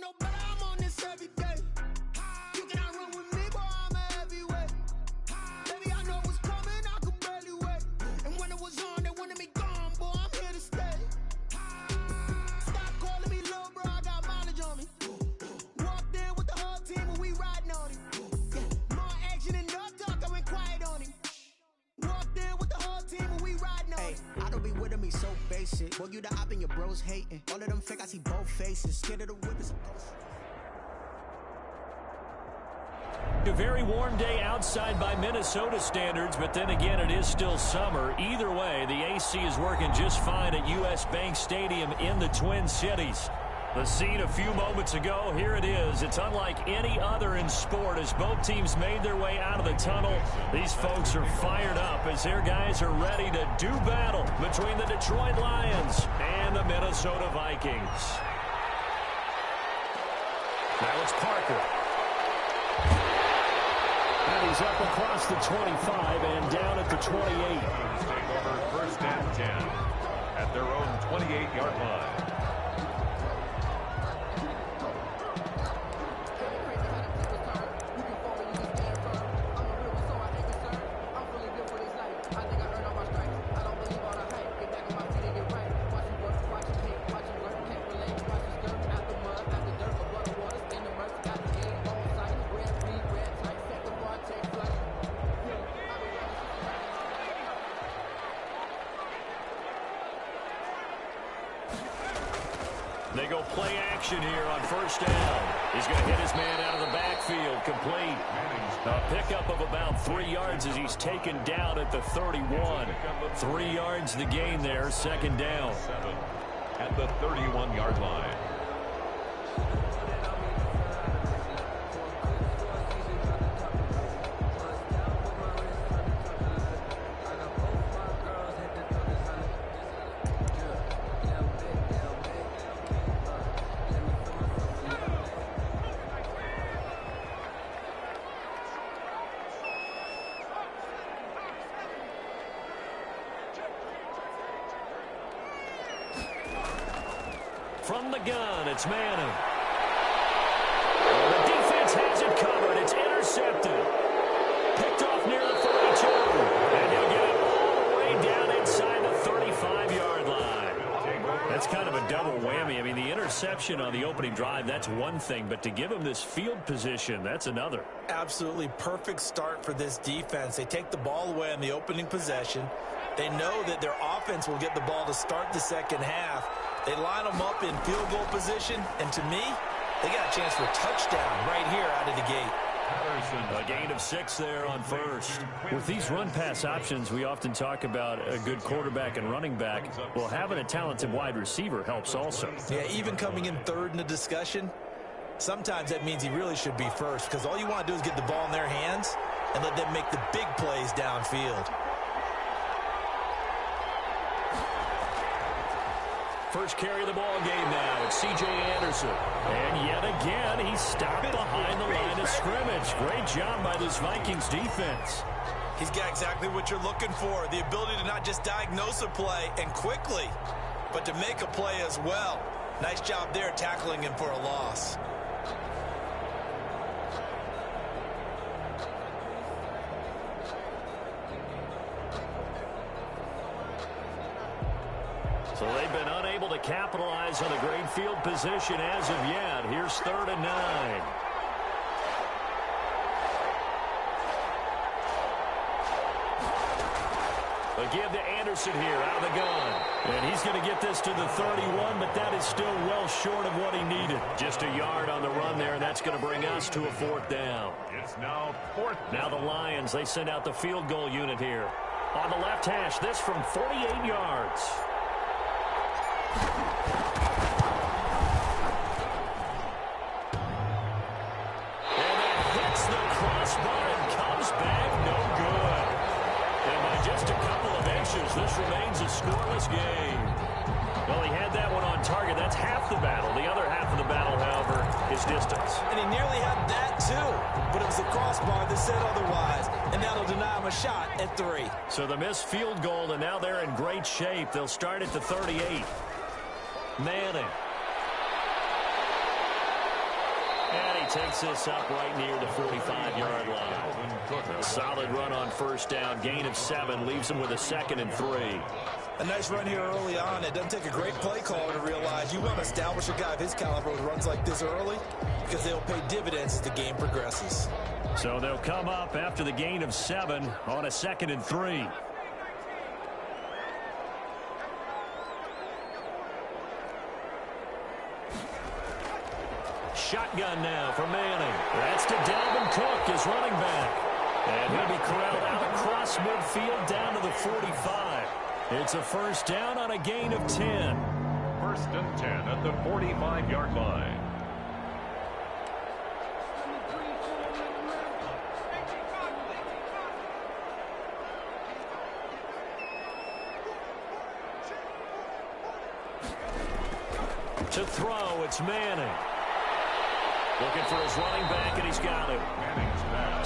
don't know, but I'm on this every day. You cannot run with me, boy, I'm a heavyweight. Baby, I know what's coming, I could barely wait. And when it was on, they wanted me gone, boy, I'm here to stay. Stop calling me little bro, I got mileage on me. Walked in with the whole team and we riding on him. Yeah, more action and no talk, I went quiet on him. Walked in with the whole team and we riding on him. I don't be with him, he's so basic. Boy, you the op and your bros hating. All of them fake, I see both faces. Scared of the witness. A very warm day outside by Minnesota standards, but then again, it is still summer. Either way, the AC is working just fine at U.S. Bank Stadium in the Twin Cities. The scene a few moments ago, here it is. It's unlike any other in sport as both teams made their way out of the tunnel. These folks are fired up as their guys are ready to do battle between the Detroit Lions and the Minnesota Vikings. Now it's Parker. And he's up across the 25 and down at the 28. Take over first and 10 at their own 28-yard line. They go play action here on first down. He's going to hit his man out of the backfield, complete. A pickup of about 3 yards as he's taken down at the 31. 3 yards the gain there, second down. At the 31-yard line. From the gun, it's Manning. The defense has it covered. It's intercepted. Picked off near the 42. And he'll get it all the way down inside the 35-yard line. That's kind of a double whammy. I mean, the interception on the opening drive, that's one thing. But to give him this field position, that's another. Absolutely perfect start for this defense. They take the ball away on the opening possession. They know that their offense will get the ball to start the second half. They line them up in field goal position, and to me, they got a chance for a touchdown right here out of the gate. A gain of 6 there on first. With these run-pass options, we often talk about a good quarterback and running back. Well, having a talented wide receiver helps also. Yeah, even coming in third in the discussion, sometimes that means he really should be first because all you want to do is get the ball in their hands and let them make the big plays downfield. First carry of the ball game now. It's C.J. Anderson. And yet again, he's stopped behind the line of scrimmage. Great job by this Vikings defense. He's got exactly what you're looking for. The ability to not just diagnose a play and quickly, but to make a play as well. Nice job there tackling him for a loss. So they've been unable to capitalize on a great field position as of yet. Here's 3rd and 9. A give to Anderson here out of the gun. And he's going to get this to the 31, but that is still well short of what he needed. Just a yard on the run there, and that's going to bring us to a 4th down. It's now 4th. Now the Lions, they send out the field goal unit here. On the left hash, this from 48 yards. This remains a scoreless game. Well, he had that one on target. That's half the battle. The other half of the battle, however, is distance. And he nearly had that, too. But it was the crossbar that said otherwise. And that'll deny him a shot at 3. So the missed field goal, and now they're in great shape. They'll start at the 38. Manning. takes this up right near the 45-yard line. A solid run on first down. Gain of 7 leaves him with a 2nd and 3. A nice run here early on. It doesn't take a great play caller to realize you want to establish a guy of his caliber with runs like this early because they'll pay dividends as the game progresses. So they'll come up after the gain of 7 on a 2nd and 3. Shotgun now for Manning. That's to Dalvin Cook, his running back. And he'll be corralled out across midfield down to the 45. It's a first down on a gain of 10. First and 10 at the 45-yard line. To throw, it's Manning. Looking for his running back, and he's got it.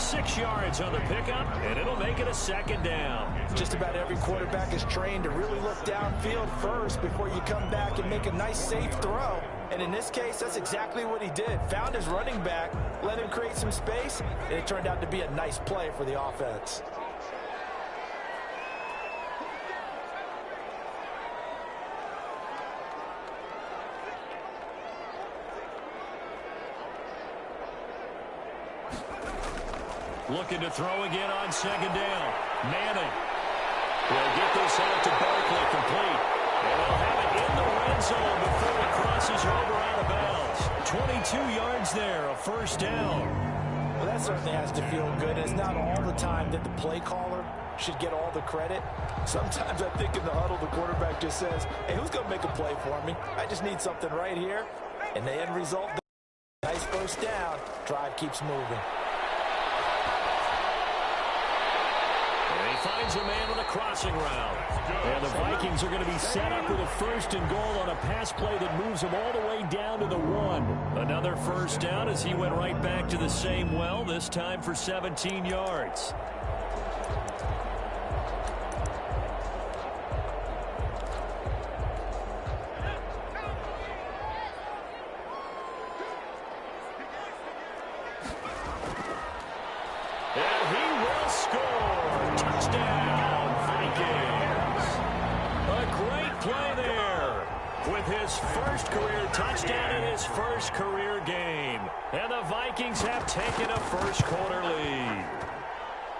6 yards on the pickup, and it'll make it a 2nd down. Just about every quarterback is trained to really look downfield first before you come back and make a nice, safe throw. And in this case, that's exactly what he did. Found his running back, let him create some space, and it turned out to be a nice play for the offense. Looking to throw again on 2nd down. Manning will get this out to Barkley, complete. And they'll have it in the red zone before it crosses over out of bounds. 22 yards there, a first down. Well, that certainly has to feel good. It's not all the time that the play caller should get all the credit. Sometimes I think in the huddle, the quarterback just says, hey, who's going to make a play for me? I just need something right here. And the end result, nice first down. Drive keeps moving. Finds a man on a crossing route. And the Vikings are going to be set up with a 1st and goal on a pass play that moves them all the way down to the 1. Another first down as he went right back to the same well, this time for 17 yards. And he will score. Touchdown, Vikings. A great play there with his first career touchdown in his first career game. And the Vikings have taken a first quarter lead.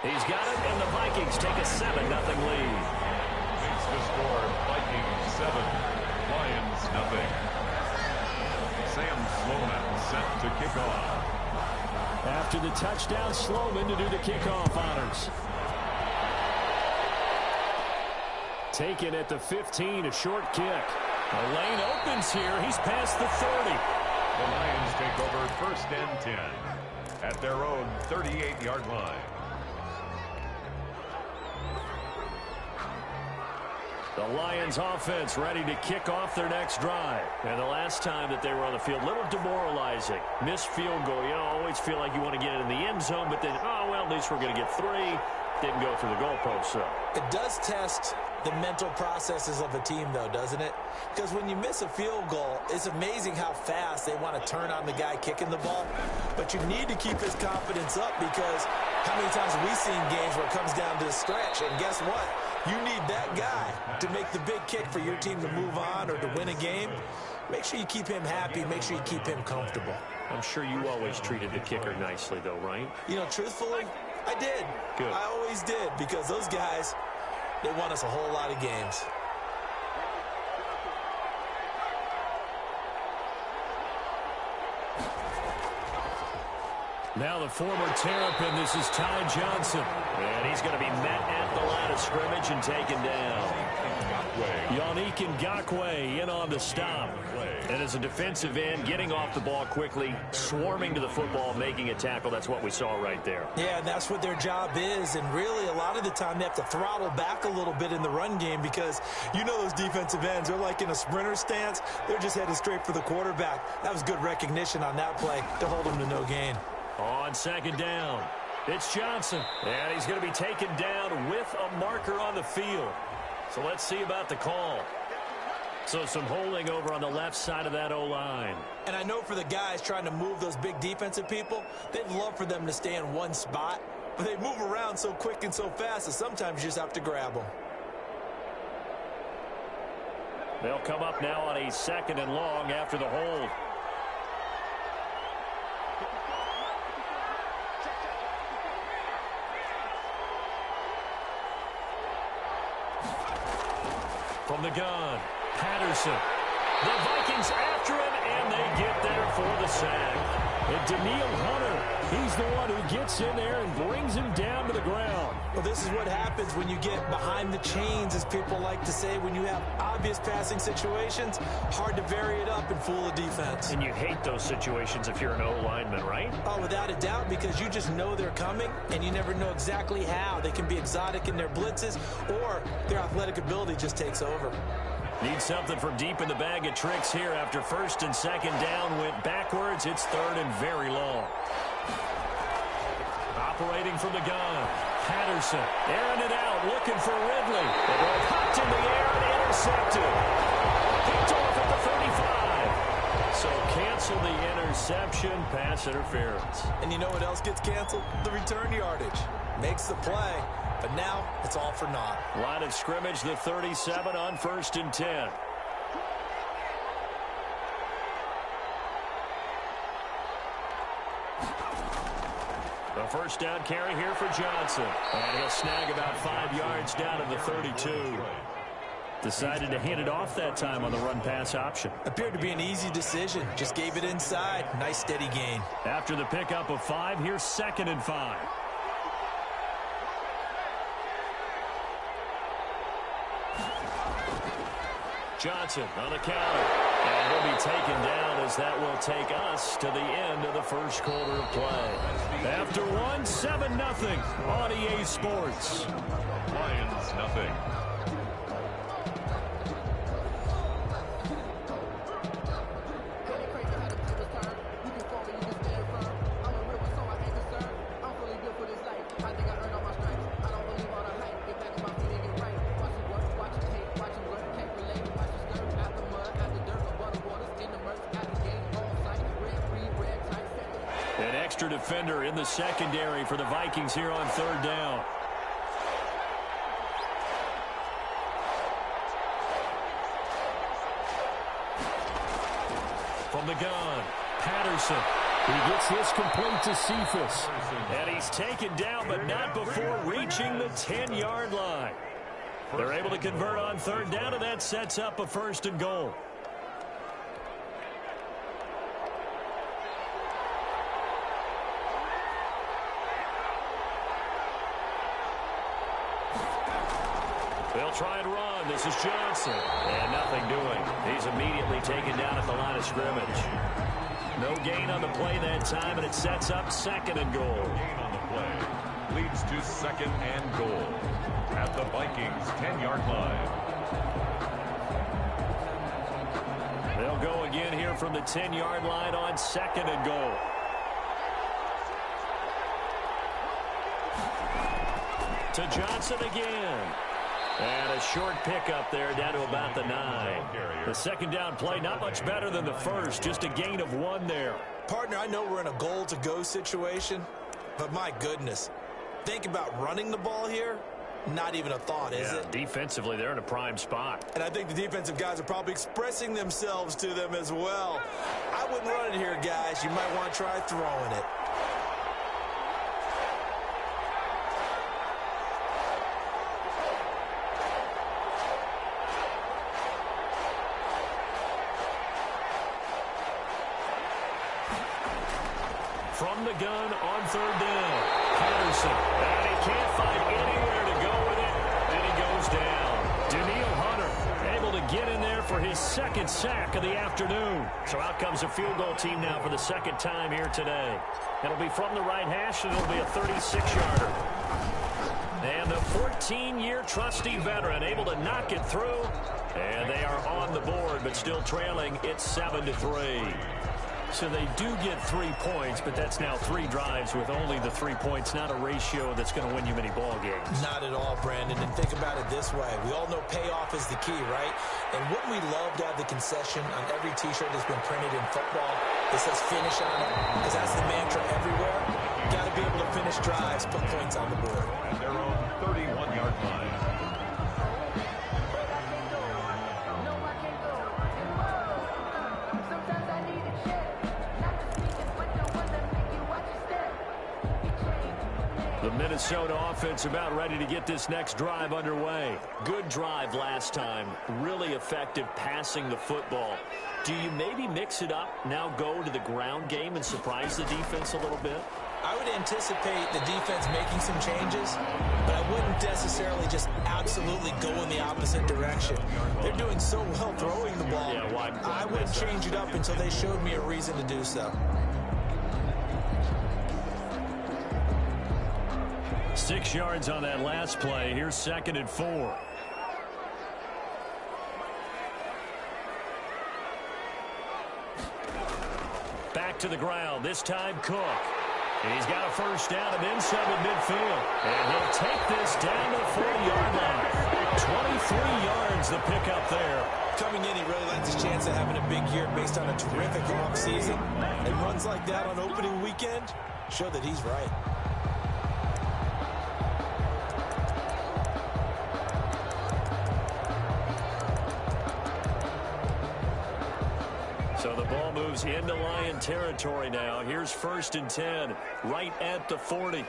He's got it, and the Vikings take a 7-0 lead. Makes the score Vikings 7, Lions 0. Sam Sloman set to kick off. After the touchdown, Sloman to do the kickoff honors. Taken at the 15, a short kick. The lane opens here. He's past the 30. The Lions take over 1st and 10 at their own 38-yard line. The Lions offense ready to kick off their next drive. And the last time that they were on the field, a little demoralizing. Missed field goal. You know, always feel like you want to get it in the end zone, but then, oh, well, at least we're going to get 3. Didn't go through the goalpost, so. It does test the mental processes of a team, though, doesn't it? Because when you miss a field goal, it's amazing how fast they want to turn on the guy kicking the ball. But you need to keep his confidence up because how many times have we seen games where it comes down to a stretch? And guess what? You need that guy to make the big kick for your team to move on or to win a game. Make sure you keep him happy. Make sure you keep him comfortable. I'm sure you always treated the kicker nicely, though, right? You know, truthfully, I did. Good. I always did because those guys, they won us a whole lot of games. Now the former Terrapin, this is Ty Johnson. And he's going to be met at the line of scrimmage and taken down. Yannick Ngakoue in on the stop. And as a defensive end, getting off the ball quickly, swarming to the football, making a tackle. That's what we saw right there. Yeah, and that's what their job is. And really, a lot of the time, they have to throttle back a little bit in the run game because you know those defensive ends, they're like in a sprinter stance. They're just headed straight for the quarterback. That was good recognition on that play to hold them to no gain. On second down, it's Johnson. And he's going to be taken down with a marker on the field. So let's see about the call. So some holding over on the left side of that O-line. And I know for the guys trying to move those big defensive people, they'd love for them to stay in one spot. But they move around so quick and so fast that sometimes you just have to grab them. They'll come up now on a 2nd and long after the hold. From the gun, Patterson. The Vikings after him, and they get there for the sack. And Daniil Hunter, he's the one who gets in there and brings him down to the ground. Well, this is what happens when you get behind the chains, as people like to say. When you have obvious passing situations, hard to vary it up and fool a defense. And you hate those situations if you're an O-lineman, right? Oh, without a doubt, because you just know they're coming, and you never know exactly how. They can be exotic in their blitzes, or their athletic ability just takes over. Need something from deep in the bag of tricks here after 1st and 2nd down went backwards. It's 3rd and very long. Operating from the gun, Patterson airing it out, looking for Ridley. The ball popped in the air and intercepted. Picked off at the 35. So cancel the interception, pass interference. And you know what else gets canceled? The return yardage. Makes the play, but now it's all for naught. Line of scrimmage, the 37 on 1st and 10. The first down carry here for Johnson. And he'll snag about 5 yards down to the 32. Decided to hand it off that time on the run-pass option. Appeared to be an easy decision. Just gave it inside. Nice steady gain. After the pickup of 5, here's 2nd and 5. Johnson on the counter. And he'll be taken down as that will take us to the end of the first quarter of play. After 7-0 on EA Sports. Lions nothing. Defender in the secondary for the Vikings here on 3rd down. From the gun, Patterson. He gets this complete to Cephas. And he's taken down, but not before reaching the 10-yard line. They're able to convert on 3rd down, and that sets up a 1st and goal. They'll try and run. This is Johnson. And nothing doing. He's immediately taken down at the line of scrimmage. No gain on the play that time, and it sets up 2nd and goal. Gain on the play leads to 2nd and goal at the Vikings' 10-yard line. They'll go again here from the 10-yard line on 2nd and goal. To Johnson again. And a short pickup there down to about the 9. The 2nd down play, not much better than the first. Just a gain of 1 there. Partner, I know we're in a goal-to-go situation, but my goodness. Think about running the ball here. Not even a thought, is it? Defensively, they're in a prime spot. And I think the defensive guys are probably expressing themselves to them as well. I wouldn't run it here, guys. You might want to try throwing it. From the gun on 3rd down. Patterson. And he can't find anywhere to go with it. And he goes down. Daniil Hunter able to get in there for his 2nd sack of the afternoon. So out comes a field goal team now for the 2nd time here today. It'll be from the right hash, and it'll be a 36-yarder. And the 14-year trusty veteran able to knock it through. And they are on the board, but still trailing. It's 7-3. So they do get 3 points, but that's now 3 drives with only the 3 points, not a ratio that's going to win you many ball games. Not at all, Brandon. And think about it this way. We all know payoff is the key, right? And wouldn't we love to have the concession on every T-shirt that's been printed in football that says finish on it? Because that's the mantra everywhere. Got to be able to finish drives, put points on the board. At their own 31-yard line. The Minnesota offense about ready to get this next drive underway. Good drive last time. Really effective passing the football. Do you maybe mix it up, now go to the ground game and surprise the defense a little bit? I would anticipate the defense making some changes, but I wouldn't necessarily just absolutely go in the opposite direction. They're doing so well throwing the ball. Yeah, why I wouldn't change it up until they showed me a reason to do so. 6 yards on that last play. Here's 2nd and 4. Back to the ground. This time Cook. And he's got a first down and then some at midfield. And he'll take this down to the 40-yard line. 23 yards the pickup there. Coming in, he really likes his chance of having a big year based on a terrific offseason. And runs like that on opening weekend show that he's right. So the ball moves into Lion territory now. Here's 1st and 10, right at the 40.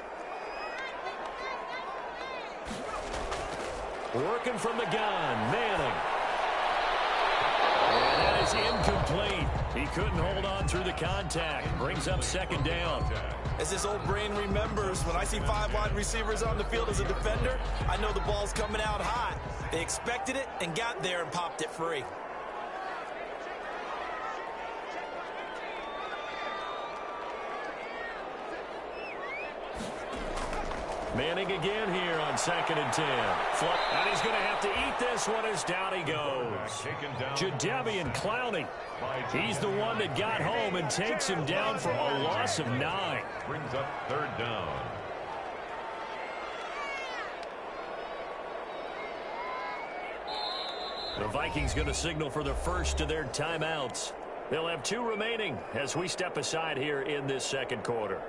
Working from the gun, Manning. And that is incomplete. He couldn't hold on through the contact. Brings up 2nd down. As this old brain remembers, when I see 5 wide receivers on the field as a defender, I know the ball's coming out hot. They expected it and got there and popped it free. Manning again here on 2nd and 10. And he's going to have to eat this one as down he goes. Jadeveon Clowney. He's the one that got home and takes him down for a loss of 9. Brings up 3rd down. The Vikings going to signal for the first of their timeouts. They'll have 2 remaining as we step aside here in this 2nd quarter.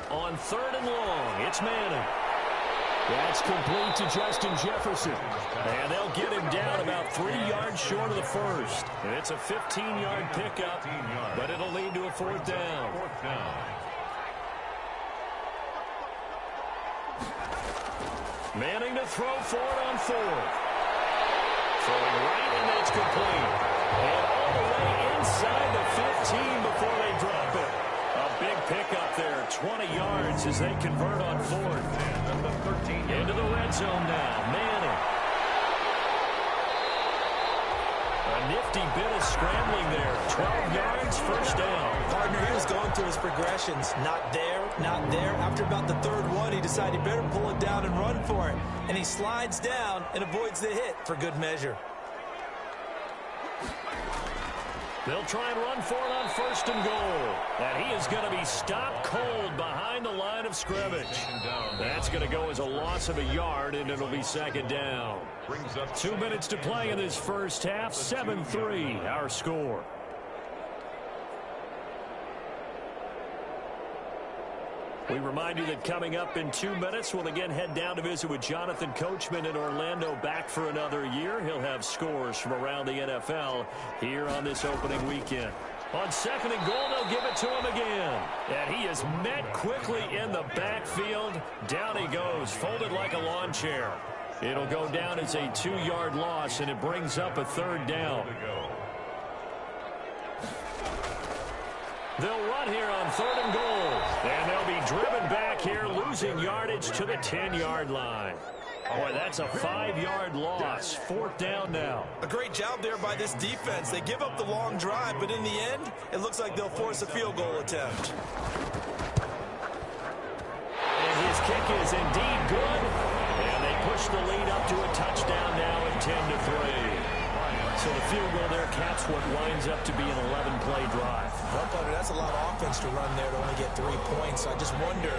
On 3rd and long, it's Manning. That's complete to Justin Jefferson. And they'll get him down about 3 yards short of the first. And it's a 15-yard pickup, but it'll lead to a 4th down. Manning to throw for it on 4th. Throwing right, and it's complete. And all the way inside the 15 before they drop it. A big pickup there, 20 yards as they convert on 4th. Into the red zone now, Manning. A nifty bit of scrambling there. 12 yards, 1st down. Partner, he was going through his progressions. Not there, not there. After about the 3rd one, he decided he better pull it down and run for it. And he slides down and avoids the hit for good measure. They'll try and run for it on 1st and goal. And he is going to be stopped cold behind the line of scrimmage. That's going to go as a loss of a yard, and it'll be 2nd down. 2 minutes to play in this first half. 7-3, our score. We remind you that coming up in 2 minutes, we'll again head down to visit with Jonathan Coachman in Orlando, back for another year. He'll have scores from around the NFL here on this opening weekend. On 2nd and goal, they'll give it to him again. And he is met quickly in the backfield. Down he goes, folded like a lawn chair. It'll go down as a 2-yard loss, and it brings up a 3rd down. They'll run here on 3rd and goal. And they'll be driven back here, losing yardage to the 10-yard line. Boy, that's a 5-yard loss. 4th down now. A great job there by this defense. They give up the long drive, but in the end, it looks like they'll force a field goal attempt. And his kick is indeed good. And they push the lead up to a touchdown now at 10-3. So the field goal there caps what winds up to be an 11-play drive. Well, Butter, that's a lot of offense to run there to only get 3 points. So I just wonder,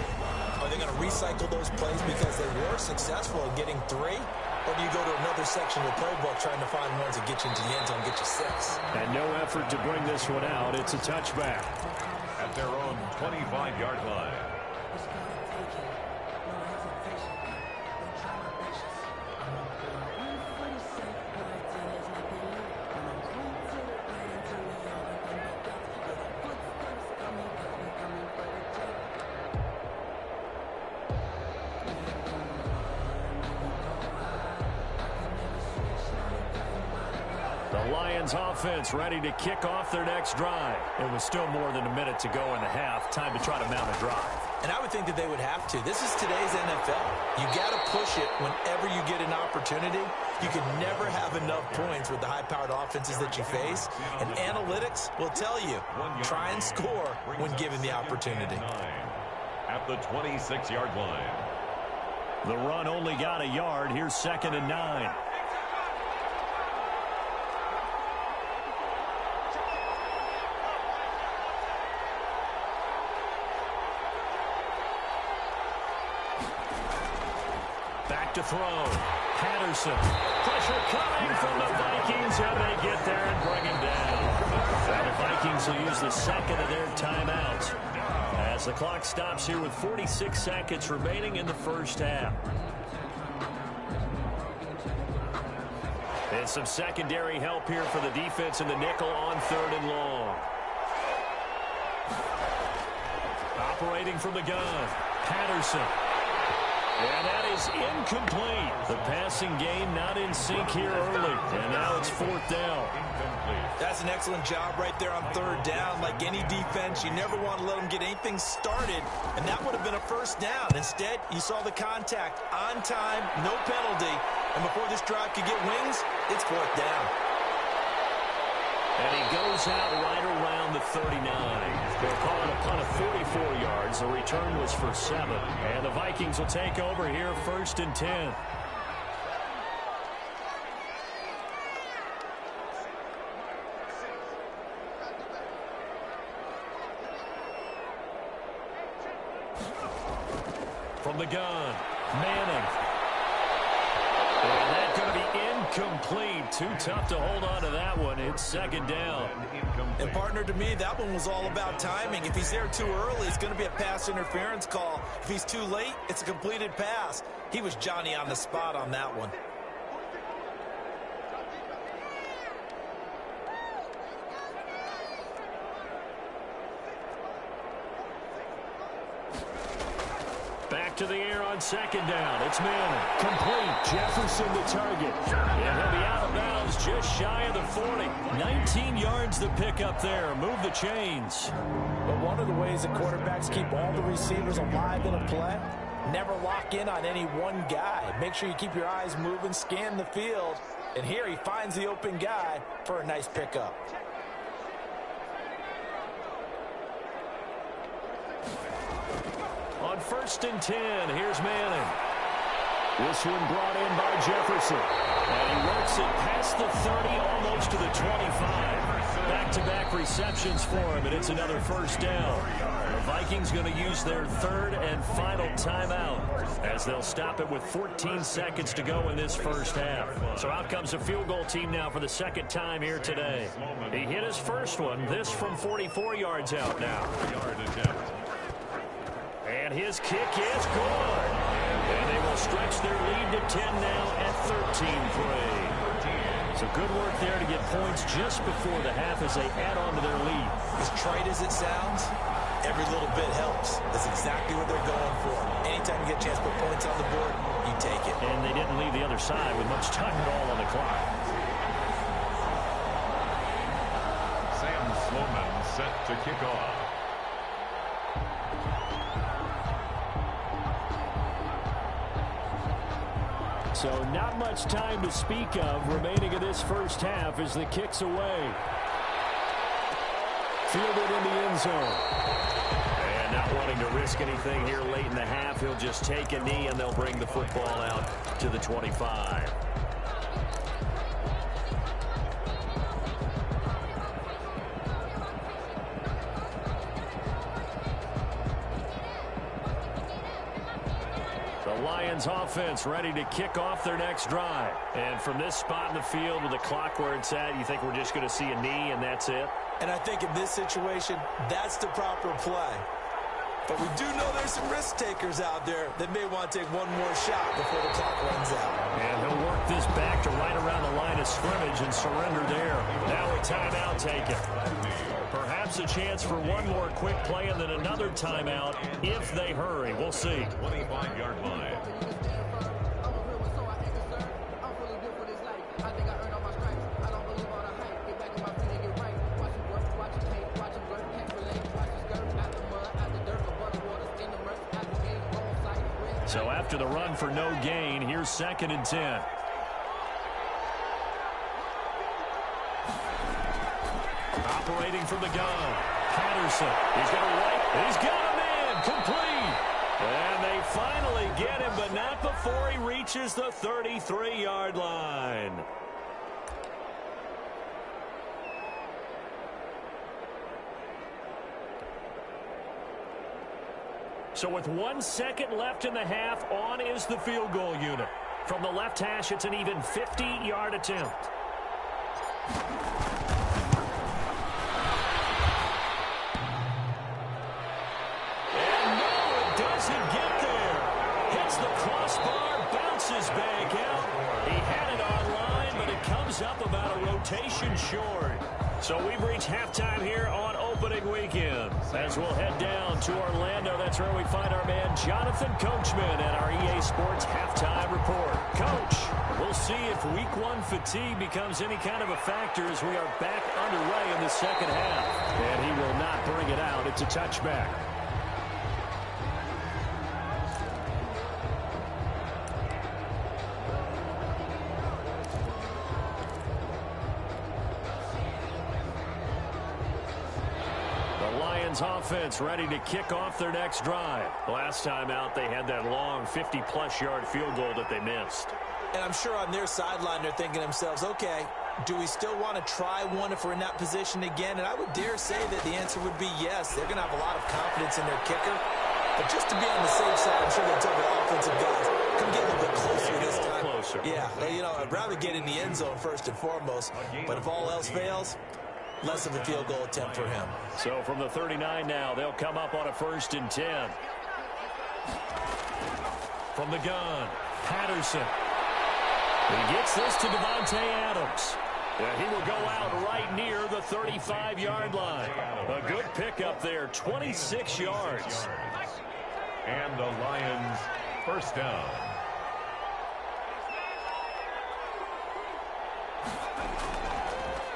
are they going to recycle those plays because they were successful in getting 3? Or do you go to another section of the playbook trying to find ones that get you into the end zone and get you 6? And no effort to bring this one out. It's a touchback. At their own 25-yard line. Lions offense ready to kick off their next drive. It was still more than a minute to go in the half. Time to try to mount a drive. And I would think that they would have to. This is today's NFL. You got to push it whenever you get an opportunity. You can never have enough points with the high-powered offenses that you face. And analytics will tell you, try and score when given the opportunity. At the 26-yard line. The run only got a yard. Here's 2nd and 9. To throw. Patterson. Pressure coming from the Vikings, and they get there and bring him down. And the Vikings will use the second of their timeouts as the clock stops here with 46 seconds remaining in the first half. And some secondary help here for the defense in the nickel on 3rd and long. Operating from the gun. Patterson. And that is incomplete. The passing game not in sync here early. And now it's 4th down. That's an excellent job right there on 3rd down. Like any defense, you never want to let them get anything started. And that would have been a 1st down. Instead, you saw the contact on time, no penalty. And before this drive could get wings, it's 4th down. And he goes out right around the 39. They're calling a punt of 44 yards. The return was for 7. And the Vikings will take over here 1st and 10. From the gun, Manning. And that's going to be incomplete. Too tough to hold on to that one. It's 2nd down. And, partner, to me, that one was all about timing. If he's there too early, it's going to be a pass interference call. If he's too late, it's a completed pass. He was Johnny on the spot on that one. Back to the air on 2nd down. It's Manning. Complete. Jefferson the target. And he'll be out of bounds just shy of the 40. 19 yards to pick up there. Move the chains. But one of the ways that quarterbacks keep all the receivers alive in a play, never lock in on any one guy. Make sure you keep your eyes moving, scan the field. And here he finds the open guy for a nice pickup. On 1st and 10, here's Manning. This one brought in by Jefferson. And he works it past the 30, almost to the 25. Back-to-back receptions for him, and it's another 1st down. The Vikings going to use their 3rd and final timeout as they'll stop it with 14 seconds to go in this first half. So out comes a field goal team now for the 2nd time here today. He hit his first one, this from 44 yards out now. And his kick is good. And they will stretch their lead to 10 now at 13-3. So good work there to get points just before the half as they add on to their lead. As trite as it sounds, every little bit helps. That's exactly what they're going for. Anytime you get a chance to put points on the board, you take it. And they didn't leave the other side with much time at all on the clock. Sam Sloman set to kick off. So not much time to speak of remaining in this first half as the kick's away. Fielded in the end zone. And not wanting to risk anything here late in the half, he'll just take a knee and they'll bring the football out to the 25. Lions offense ready to kick off their next drive. And from this spot in the field with the clock where it's at, you think we're just going to see a knee and that's it? And I think in this situation, that's the proper play. But we do know there's some risk takers out there that may want to take one more shot before the clock runs out. And he'll work this back to right around the line of scrimmage and surrender there. Now a timeout taken. Perhaps a chance for one more quick play and then another timeout if they hurry. We'll see. 25-yard line. So after the run for no gain, here's 2nd and 10. Operating from the gun. Patterson. He's got a right. He's got a man. Complete. And they finally get him, but not before he reaches the 33-yard line. So with 1 second left in the half, on is the field goal unit. From the left hash, it's an even 50-yard attempt. And no, it doesn't get there. Hits the crossbar, bounces back out. He had it online, but it comes up about a rotation short. So we've reached halftime here on opening weekend. As we'll head down to Orlando, that's where we find our man Jonathan Coachman at our EA Sports Halftime Report. Coach, we'll see if Week 1 fatigue becomes any kind of a factor as we are back underway in the second half. And he will not bring it out. It's a touchback. Offense ready to kick off their next drive. Last time out, they had that long 50-plus yard field goal that they missed. And I'm sure on their sideline, they're thinking to themselves, okay, do we still want to try one if we're in that position again? And I would dare say that the answer would be yes. They're going to have a lot of confidence in their kicker. But just to be on the safe side, I'm sure they'll tell the offensive guys, come get a little bit closer this time. Closer. Yeah, you know, I'd rather get in the end zone first and foremost. But if all else fails, less of a field goal attempt for him. So from the 39 now, they'll come up on a 1st and 10. From the gun, Patterson. He gets this to Devontae Adams. And he will go out right near the 35-yard line. A good pickup there, 26 yards. And the Lions first down.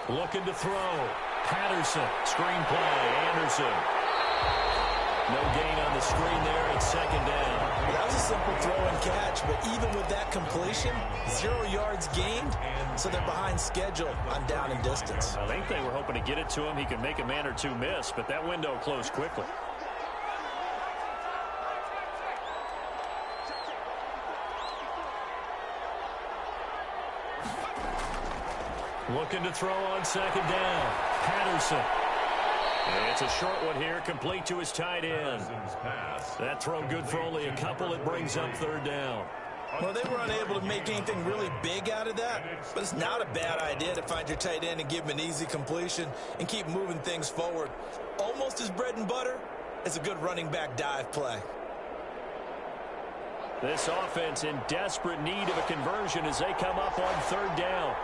Looking to throw. Patterson. Screen play. Anderson. No gain on the screen there. It's 2nd down. That was a simple throw and catch, but even with that completion, 0 yards gained, so they're behind schedule on down and distance. I think they were hoping to get it to him. He could make a man or two miss, but that window closed quickly. Looking to throw on 2nd down. Patterson. And it's a short one here, complete to his tight end. That throw good for only a couple. It brings up 3rd down. Well, they were unable to make anything really big out of that, but it's not a bad idea to find your tight end and give him an easy completion and keep moving things forward. Almost as bread and butter as a good running back dive play. This offense in desperate need of a conversion as they come up on 3rd down.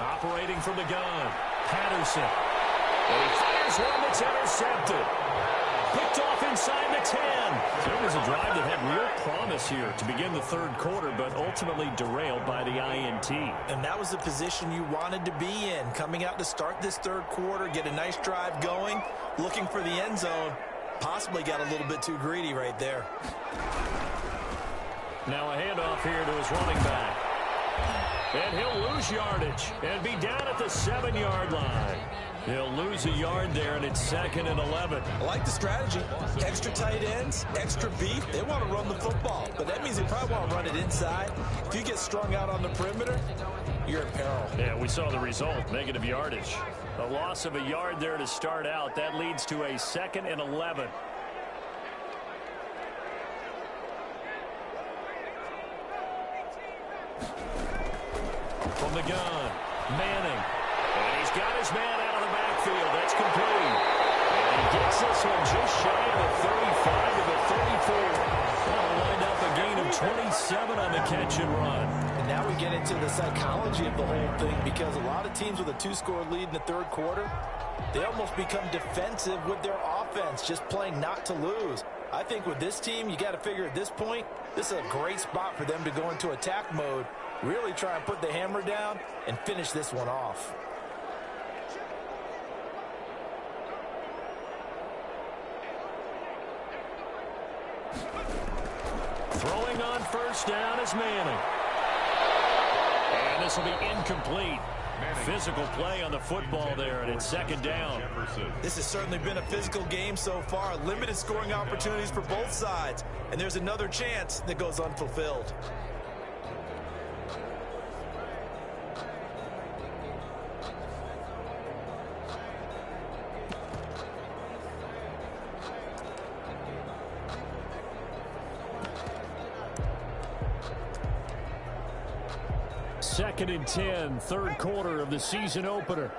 Operating from the gun, Patterson. And he fires one that's intercepted. Picked off inside the 10. There was a drive that had real promise here to begin the 3rd quarter, but ultimately derailed by the INT. And that was the position you wanted to be in, coming out to start this 3rd quarter, get a nice drive going, looking for the end zone, Possibly got a little bit too greedy right there. Now a handoff here to his running back. And he'll lose yardage and be down at the 7-yard line. He'll lose a yard there, and it's 2nd and 11. I like the strategy. Extra tight ends, extra beef. They want to run the football, but that means they probably want to run it inside. If you get strung out on the perimeter, you're in peril. Yeah, we saw the result, negative yardage. A loss of a yard there to start out. That leads to a 2nd and 11. From the gun, Manning. And he's got his man out of the backfield. That's complete. And he gets this one just shy of the 35 to the 34. That'll wind up a gain of 27 on the catch and run. And now we get into the psychology of the whole thing, because a lot of teams with a 2-score lead in the third quarter, they almost become defensive with their offense, just playing not to lose. I think with this team, you got to figure at this point, this is a great spot for them to go into attack mode, really try and put the hammer down and finish this one off. Throwing on first down is Manning. And this will be incomplete. Physical play on the football there, and it's 2nd down. This has certainly been a physical game so far. Limited scoring opportunities for both sides. And there's another chance that goes unfulfilled. Second and 10, third quarter of the season opener.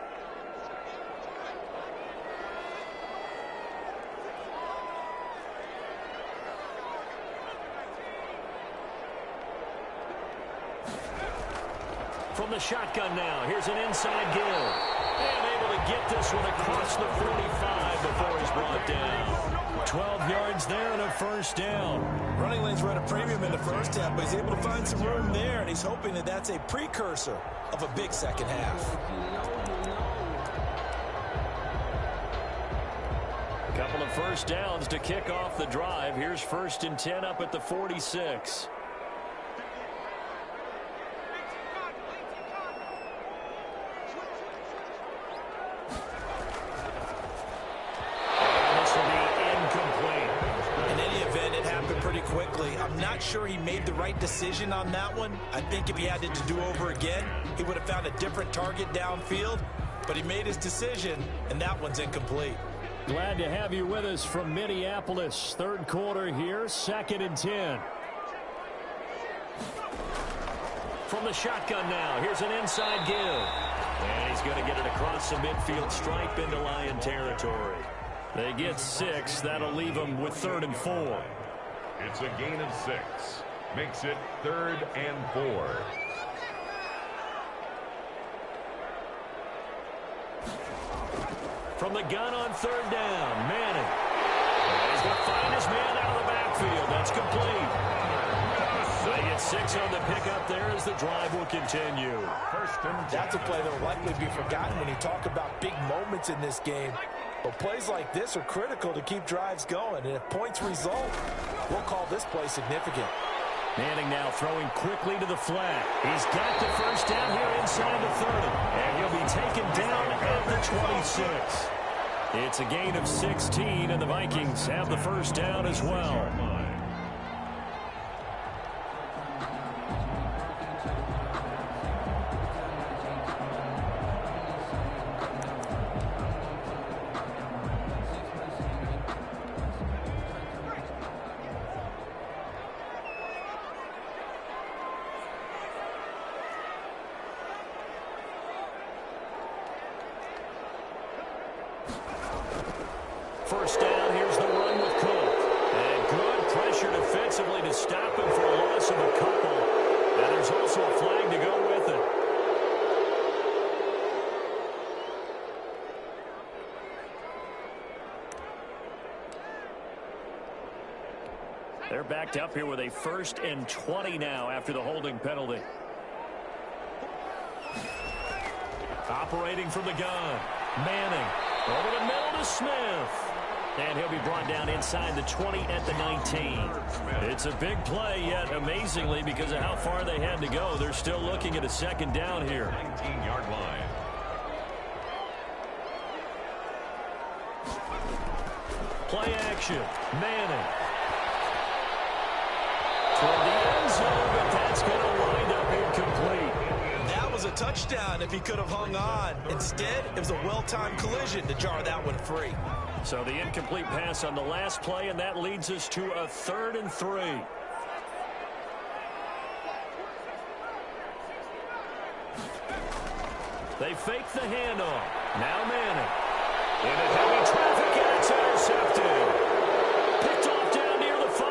From the shotgun now, here's an inside give. And able to get this one across the 45 before he's brought down. 12 yards there and a first down. Running lanes were at a premium in the first half, but he's able to find some room there, and he's hoping that that's a precursor of a big second half. Couple of first downs to kick off the drive. Here's 1st and 10 up at the 46. I'm not sure he made the right decision on that one. I think if he had it to do over again, he would have found a different target downfield. But he made his decision, and that one's incomplete. Glad to have you with us from Minneapolis. Third quarter here, 2nd and 10. From the shotgun now, here's an inside give. And he's going to get it across the midfield stripe into Lion territory. They get 6. That'll leave them with 3rd and 4. It's a gain of 6. Makes it 3rd and 4. From the gun on 3rd down, Manning. And he's going to find his man out of the backfield. That's complete. They get 6 on the pickup there as the drive will continue. That's a play that will likely be forgotten when you talk about big moments in this game. But plays like this are critical to keep drives going. And if points result, we'll call this play significant. Manning now throwing quickly to the flat. He's got the first down here inside the 30. And he'll be taken down at the 26. It's a gain of 16, and the Vikings have the first down as well. First down, here's the run with Cook. And good pressure defensively to stop him for a loss of a couple. And there's also a flag to go with it. They're backed up here with a 1st and 20 now after the holding penalty. Operating from the gun. Manning over the middle to Smith. And he'll be brought down inside the 20 at the 19. It's a big play, yet amazingly, because of how far they had to go, they're still looking at a second down here. 19-yard line. Play action. Manning. Toward the end zone, but that's going to wind up incomplete. That was a touchdown if he could have hung on. Instead, it was a well-timed collision to jar that one free. So the incomplete pass on the last play, and that leads us to a 3rd and 3. They fake the handoff. Now Manning. Into heavy traffic, and it's intercepted. Picked off down near the 5.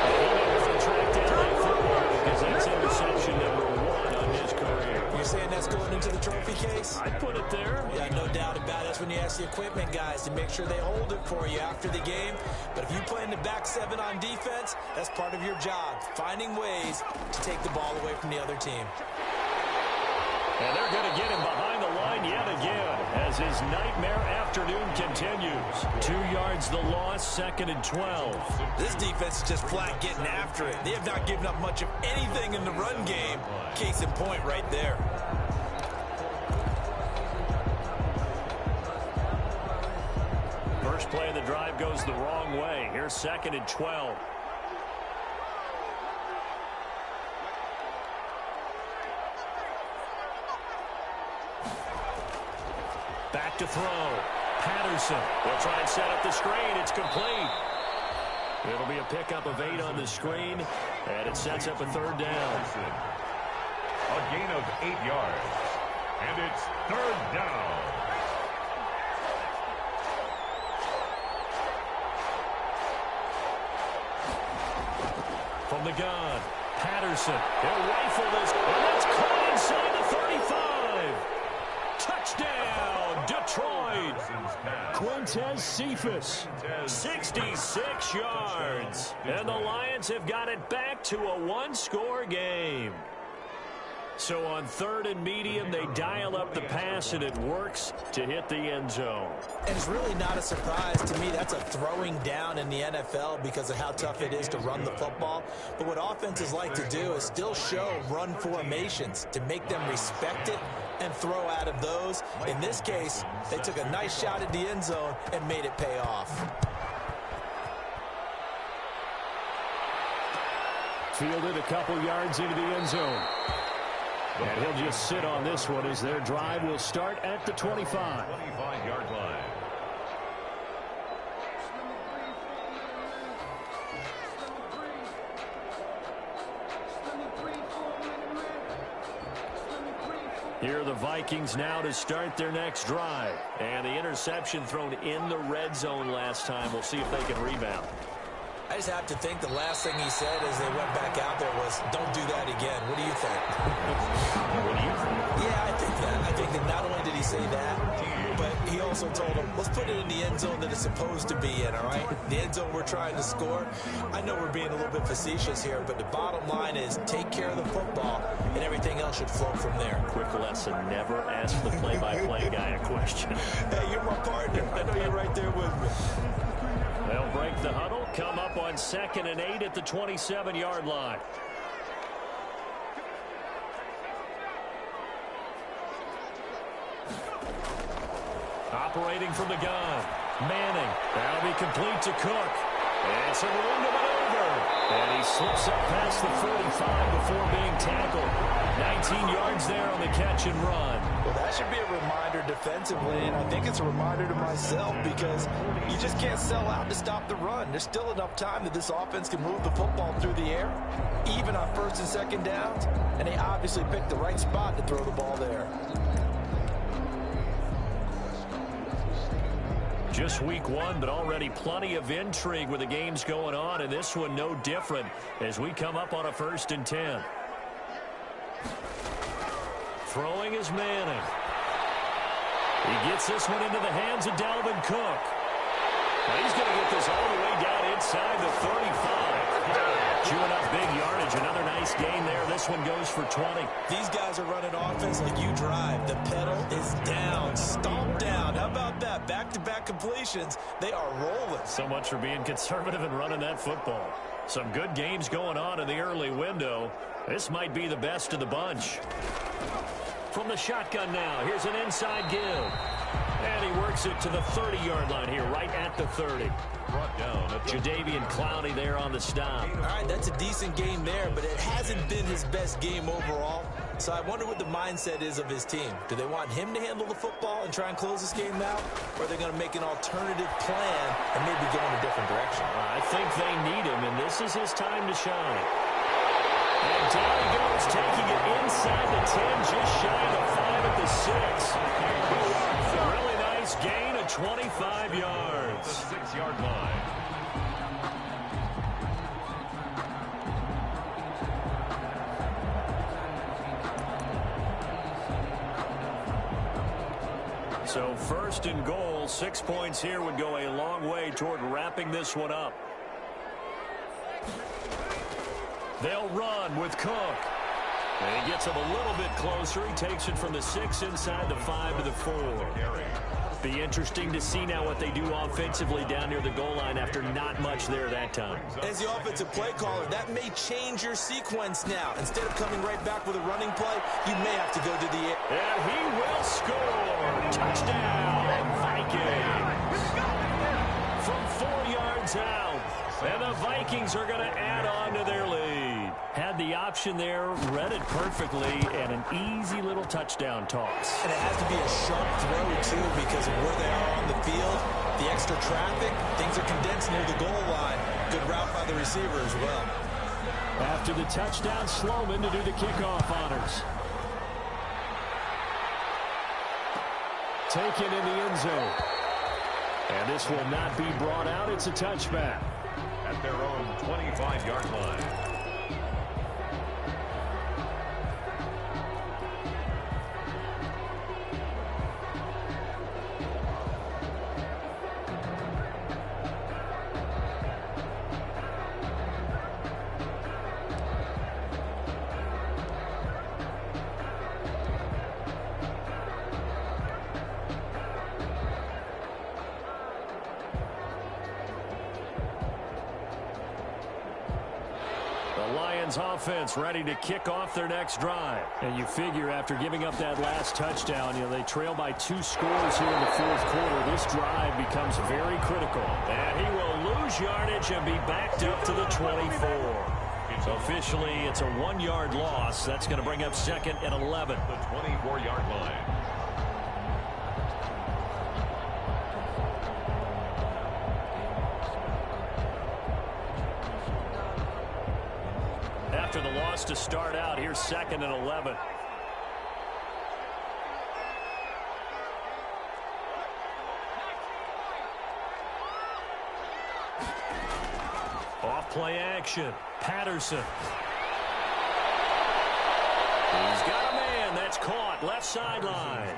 And he makes the track down that football because that's interception number 1 on his career. You're saying that's going into the trophy case? I'd put it there. Yeah, no doubt about it. That's when you ask the equipment guys to make sure they hold it for you after the game. But if you play in the back 7 on defense, that's part of your job, finding ways to take the ball away from the other team. And they're going to get him behind the line yet again as his nightmare afternoon continues. 2 yards the loss, 2nd and 12. This defense is just flat getting after it. They have not given up much of anything in the run game. Case in point right there. First play of the drive goes the wrong way. Here's 2nd and 12. Back to throw. Patterson will try and set up the screen. It's complete. It'll be a pickup of 8 on the screen, and it sets up a 3rd down. A gain of 8 yards. And it's 3rd down. From the gun, Patterson. He'll rifle this, and that's caught inside the 35. Touchdown, Detroit. Quintez Cephas, 66 yards. And the Lions have got it back to a 1-score game. So on 3rd and medium, they dial up the pass, and it works to hit the end zone. And it's really not a surprise to me. That's a throwing down in the NFL because of how tough it is to run the football. But what offenses like to do is still show run formations to make them respect it and throw out of those. In this case, they took a nice shot at the end zone and made it pay off. Fielded a couple yards into the end zone. And he'll just sit on this one as their drive will start at the 25. 25-yard line. Here are the Vikings now to start their next drive. And the interception thrown in the red zone last time. We'll see if they can rebound. I just have to think the last thing he said as they went back out there was, don't do that again. What do you think? What do you think? Yeah, I think that. I think that not only did he say that, but he also told him, let's put it in the end zone that it's supposed to be in, all right? The end zone we're trying to score. I know we're being a little bit facetious here, but the bottom line is take care of the football, and everything else should flow from there. Quick lesson, never ask the play-by-play guy a question. Hey, you're my partner. I know you're right there with me. They'll break the huddle, come up on 2nd and 8 at the 27-yard line. Operating from the gun. Manning. That'll be complete to Cook. And some room to maneuver. And he slips up past the 45 before being tackled. 19 yards there on the catch and run. Well, that should be a reminder defensively, and I think it's a reminder to myself because you just can't sell out to stop the run. There's still enough time that this offense can move the football through the air, even on 1st and 2nd downs, and they obviously picked the right spot to throw the ball there. Just week 1, but already plenty of intrigue with the games going on, and this one no different as we come up on a 1st and 10. Throwing is Manning. He gets this one into the hands of Dalvin Cook. Now he's going to get this all the way down inside the 35. Chewing up big yardage. Another nice gain there. This one goes for 20. These guys are running offense like you drive. The pedal is down. Stomp down. How about that? Back back-to-back completions. They are rolling. So much for being conservative and running that football. Some good games going on in the early window. This might be the best of the bunch. From the shotgun now, here's an inside give. And he works it to the 30-yard line here, right at the 30. Brought down at the Jadeveon Clowney there on the stop. All right, that's a decent game there, but it hasn't been his best game overall. So I wonder what the mindset is of his team. Do they want him to handle the football and try and close this game out? Or are they going to make an alternative plan and maybe go in a different direction? I think they need him, and this is his time to shine. And down he goes, taking it inside the 10, just shy of the 5 at the 6. A really nice gain of 25 yards. the 6-yard line. So first and goal, 6 points here would go a long way toward wrapping this one up. They'll run with Cook. And he gets him a little bit closer. He takes it from the 6 inside the 5 to the 4. Be interesting to see now what they do offensively down near the goal line after not much there that time. As the offensive play caller, that may change your sequence now. Instead of coming right back with a running play, you may have to go to the air. And he will score. Touchdown, Vikings. From 4 yards out. And the Vikings are going to add on to their lead. Had the option there, read it perfectly, and an easy little touchdown toss. And it has to be a sharp throw, too, because of where they are on the field. The extra traffic, things are condensed near the goal line. Good route by the receiver as well. After the touchdown, Sloman to do the kickoff honors. Taken in the end zone. And this will not be brought out. It's a touchback. At their own 25-yard line. Offense ready to kick off their next drive. And you figure after giving up that last touchdown, they trail by 2 scores here in the fourth quarter. This drive becomes very critical. And he will lose yardage and be backed up to the 24. So officially, it's a 1-yard loss. That's going to bring up second and 11. The 24-yard line. After the loss to start out, here's second and 11. Off play action. Patterson. He's got a man. That's caught. Left sideline.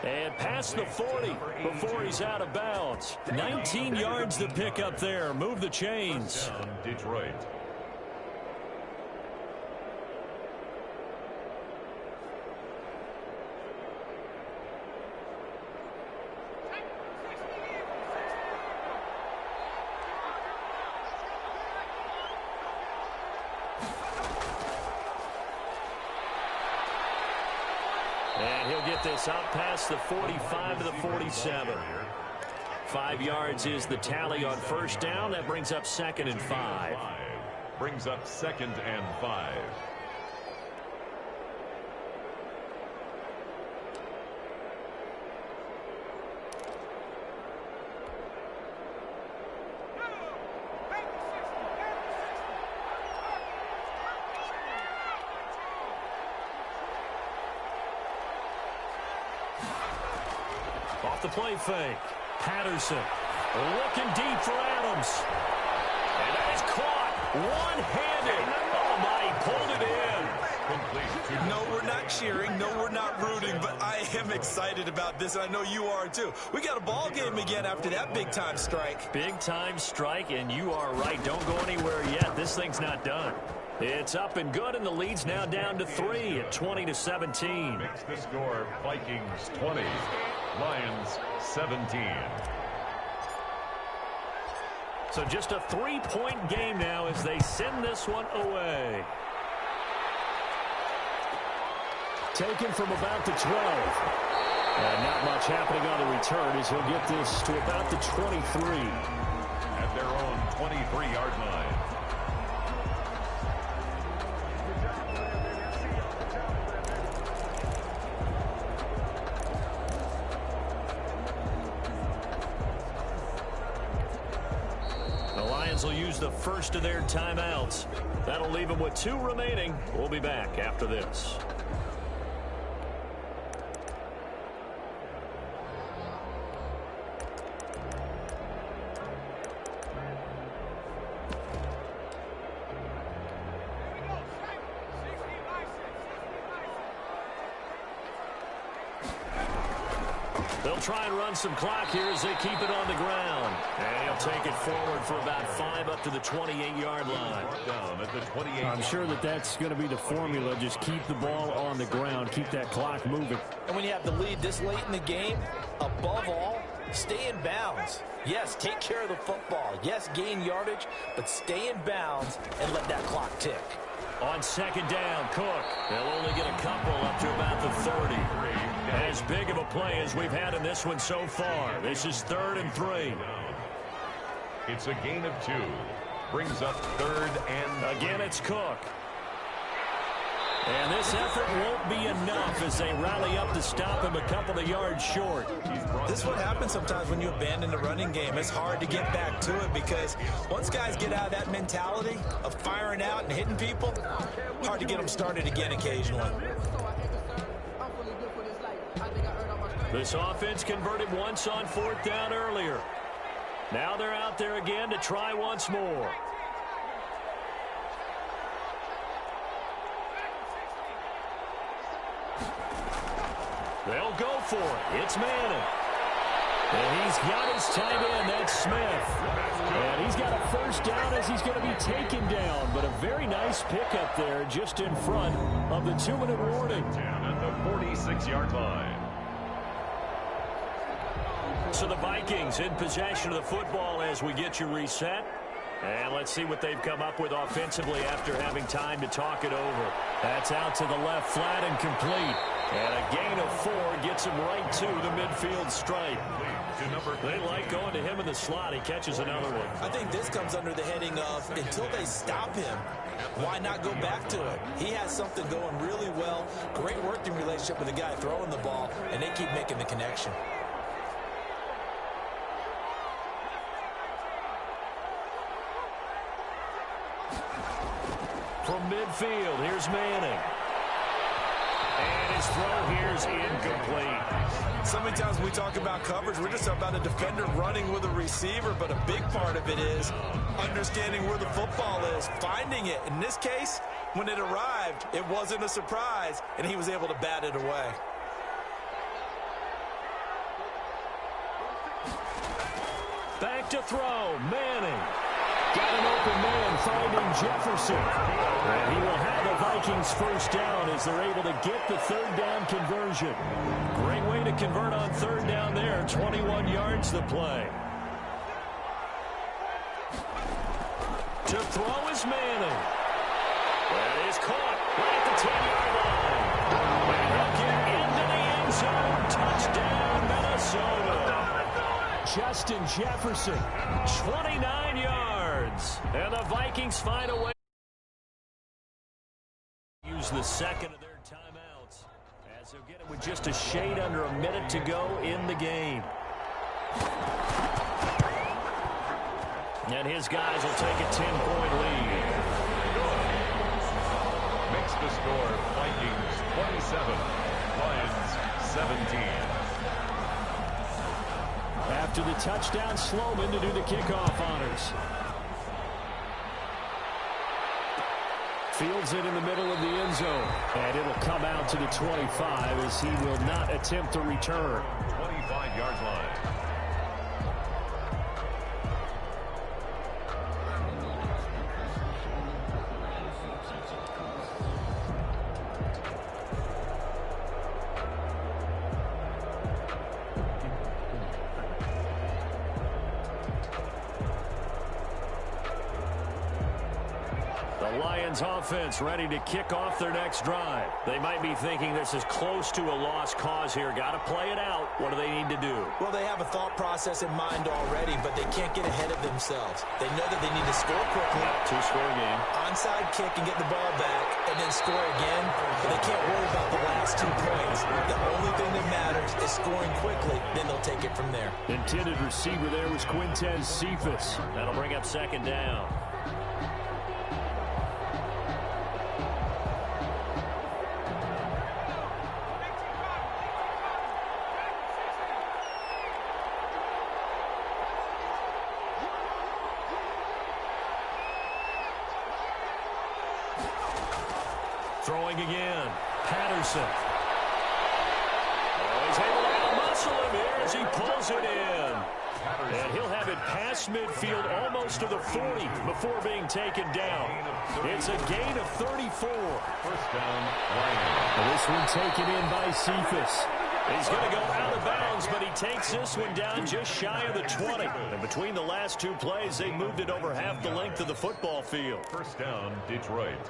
And past the 40 before he's out of bounds. 19 yards to pick up there. Move the chains. Detroit. And he'll get this out past the 45 to the 47. 5 yards is the tally on first down. That brings up second and 5. Brings up second and 5. Off the play fake. Patterson looking deep for Adams. And that is caught one-handed. Oh, my, he pulled it in. No, we're not cheering. No, we're not rooting. But I am excited about this, and I know you are too. We got a ball game again after that big-time strike. Big-time strike, and you are right. Don't go anywhere yet. This thing's not done. It's up and good, and the lead's now down to 3 at 20-17. Makes the score Vikings 20, Lions 17. So just a 3-point game now as they send this one away. Taken from about the 12. Not much happening on the return as he'll get this to about the 23. At their own 23-yard line. The Lions will use the first of their timeouts. That'll leave them with 2 remaining. We'll be back after this. They'll try and run some clock here as they keep it on the ground. And he'll take it forward for about 5 up to the 28-yard line. Down at the 28. I'm sure that that's going to be the formula. Just keep the ball on the ground. Keep that clock moving. And when you have the lead this late in the game, above all, stay in bounds. Yes, take care of the football. Yes, gain yardage, but stay in bounds and let that clock tick. On second down, Cook. They'll only get a couple up to about the 30. As big of a play as we've had in this one so far. This is 3rd and 3. It's a gain of 2. Brings up 3rd and... Again, it's Cook. And this effort won't be enough as they rally up to stop him a couple of yards short. This is what happens sometimes when you abandon the running game. It's hard to get back to it because once guys get out of that mentality of firing out and hitting people, hard to get them started again occasionally. This offense converted once on 4th down earlier. Now they're out there again to try once more. They'll go for it. It's Manning. And he's got his tight end. That's Smith. And he's got a first down as he's going to be taken down. But a very nice pickup there just in front of the 2-minute warning. Down at the 46-yard line. So the Vikings in possession of the football as we get you reset. And let's see what they've come up with offensively after having time to talk it over. That's out to the left, flat and complete. And a gain of 4 gets him right to the midfield stripe. They like going to him in the slot. He catches another one. I think this comes under the heading of until they stop him, why not go back to it? He has something going really well. Great working relationship with the guy throwing the ball, and they keep making the connection. From midfield, here's Manning. And his throw here's incomplete. So many times when we talk about coverage, we're just about a defender running with a receiver, but a big part of it is understanding where the football is, finding it. In this case, when it arrived, it wasn't a surprise, and he was able to bat it away. Back to throw, Manning. Got an open man finding Jefferson. And he will have the Vikings first down as they're able to get the 3rd down conversion. Great way to convert on 3rd down there. 21 yards the play. To throw is Manning. That is caught right at the 10-yard line. And he'll get into the end zone. Touchdown, Minnesota. Justin Jefferson, 29 yards. And the Vikings find a way to use the second of their timeouts as they'll get it with just a shade under a minute to go in the game. And his guys will take a 10-point lead. Makes the score Vikings 27, Lions 17. After the touchdown, Sloman to do the kickoff honors. Fields it in the middle of the end zone. And it'll come out to the 25 as he will not attempt to return. 25-yard line. The Lions offense ready to kick off their next drive. They might be thinking this is close to a lost cause here. Got to play it out. What do they need to do? Well, they have a thought process in mind already, but they can't get ahead of themselves. They know that they need to score quickly. Two-score game. Onside kick and get the ball back and then score again. But they can't worry about the last 2 points. The only thing that matters is scoring quickly. Then they'll take it from there. Intended receiver there was Quintez Cephas. That'll bring up second down. Throwing again. Patterson. Oh, he's able to muscle him here as he pulls it in. And he'll have it past midfield almost to the 40 before being taken down. It's a gain of 34. First down, Lions. And this one taken in by Cephas. He's going to go out of bounds, but he takes this one down just shy of the 20. And between the last 2 plays, they moved it over half the length of the football field. First down, Detroit.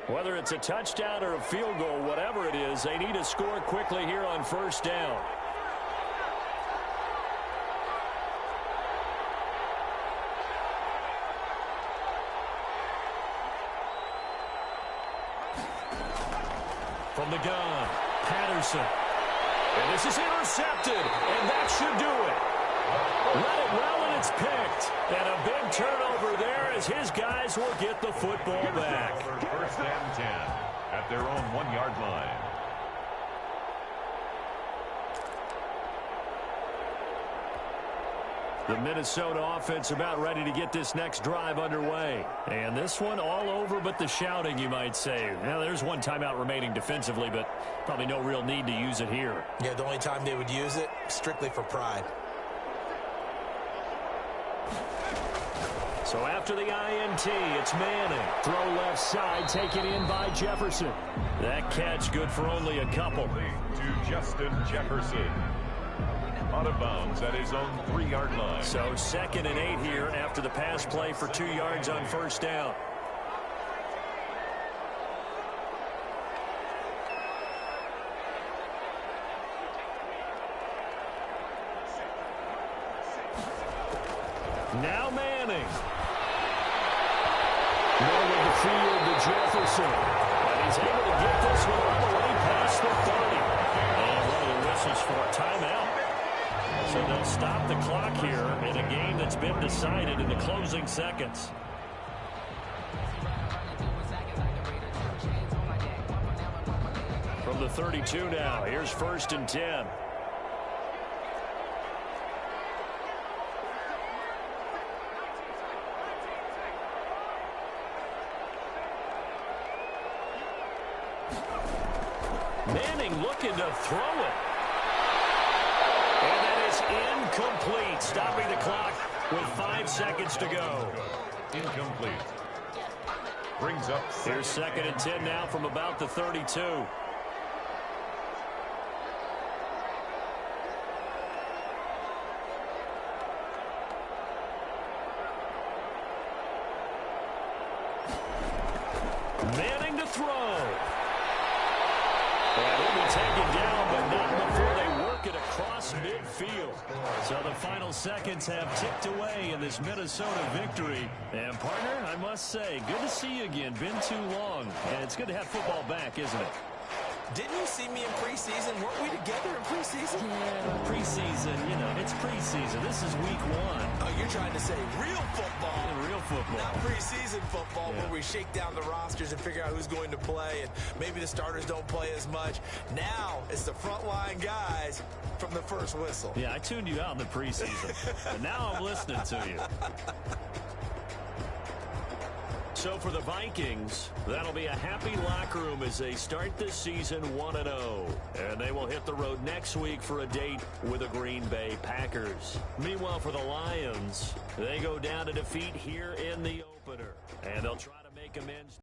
Whether it's a touchdown or a field goal, whatever it is, they need to score quickly here on first down. From the gun, Patterson. And this is intercepted, and that should do it. Let it well, and it's picked. And a big turnover there as his guys will get the football back. First and 10 at their own 1-yard line. The Minnesota offense about ready to get this next drive underway. And this one all over but the shouting, you might say. Now, there's one timeout remaining defensively, but probably no real need to use it here. Yeah, the only time they would use it, strictly for pride. So after the INT, it's Manning. Throw left side, taken in by Jefferson. That catch good for only a couple. To Justin Jefferson. Out of bounds at his own 3-yard line. So 2nd and 8 here after the pass play for 2 yards on first down. Now Manning. Middle of the field to Jefferson. And he's able to get this one all the way past the 30. And one of the whistles for a timeout. So they'll stop the clock here in a game that's been decided in the closing seconds. From the 32 now, here's 1st and 10. Manning looking to throw it. And that is incomplete, stopping the clock with 5 seconds to go. Incomplete. Brings up Here's 2nd and 10 now from about the 32. Manning to throw. And he'll be taken down, but not before they work it across midfield. So the final seconds have ticked away in this Minnesota victory. And, partner, I must say, good to see you again. Been too long. And it's good to have football back, isn't it? Didn't you see me in preseason? Weren't we together in preseason? Yeah, preseason, you know, it's preseason. This is week 1. Oh, you're trying to say real football. Yeah, real football. Not preseason football, Yeah. where we shake down the rosters and figure out who's going to play, and maybe the starters don't play as much. Now it's the frontline guys from the first whistle. Yeah, I tuned you out in the preseason. But now I'm listening to you. So for the Vikings, that'll be a happy locker room as they start this season 1-0. And they will hit the road next week for a date with the Green Bay Packers. Meanwhile, for the Lions, they go down to defeat here in the opener. And they'll try to make amends.